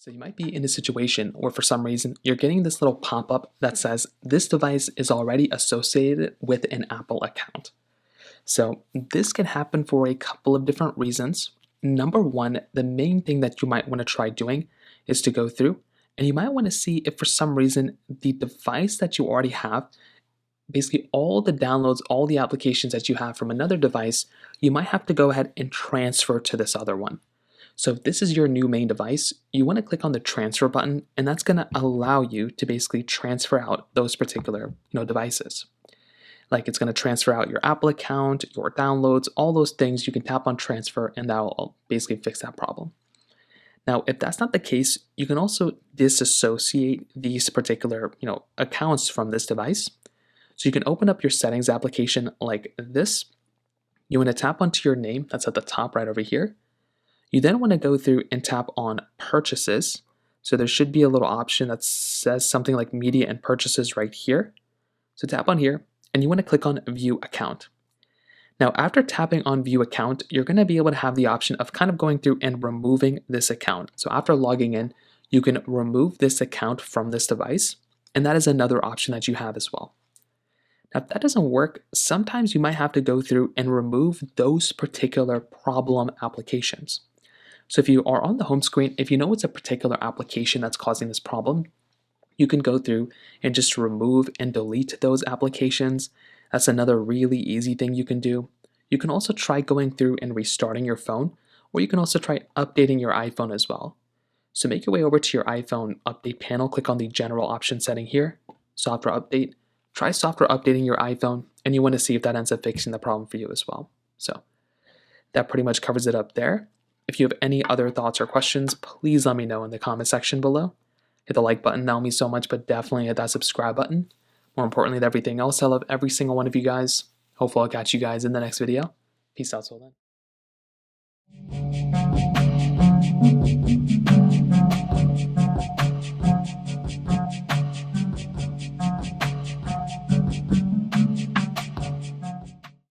So you might be in a situation where for some reason you're getting this little pop-up that says this device is already associated with an Apple account. So this can happen for a couple of different reasons. Number one, the main thing that you might want to try doing is to go through and you might want to see if for some reason the device that you already have, basically all the downloads, all the applications that you have from another device, you might have to go ahead and transfer to this other one. So if this is your new main device, you want to click on the transfer button, and that's going to allow you to basically transfer out those particular devices. Like it's going to transfer out your Apple account, your downloads, all those things. You can tap on transfer, and that will basically fix that problem. Now, if that's not the case, you can also disassociate these particular accounts from this device. So you can open up your settings application like this. You want to tap onto your name, that's at the top right over here. You then want to go through and tap on purchases. So there should be a little option that says something like media and purchases right here. So tap on here and you want to click on view account. Now after tapping on view account, you're going to be able to have the option of kind of going through and removing this account. So after logging in, you can remove this account from this device. And that is another option that you have as well. Now, if that doesn't work, sometimes you might have to go through and remove those particular problem applications. So if you are on the home screen, if you know it's a particular application that's causing this problem, you can go through and just remove and delete those applications. That's another really easy thing you can do. You can also try going through and restarting your phone, or you can also try updating your iPhone as well. So make your way over to your iPhone update panel, click on the general option setting here, software update. Try software updating your iPhone, and you want to see if that ends up fixing the problem for you as well. So that pretty much covers it up there. If you have any other thoughts or questions, please let me know in the comment section below. Hit the like button, that will mean so much, but definitely hit that subscribe button. More importantly than everything else, I love every single one of you guys. Hopefully I'll catch you guys in the next video. Peace out till then.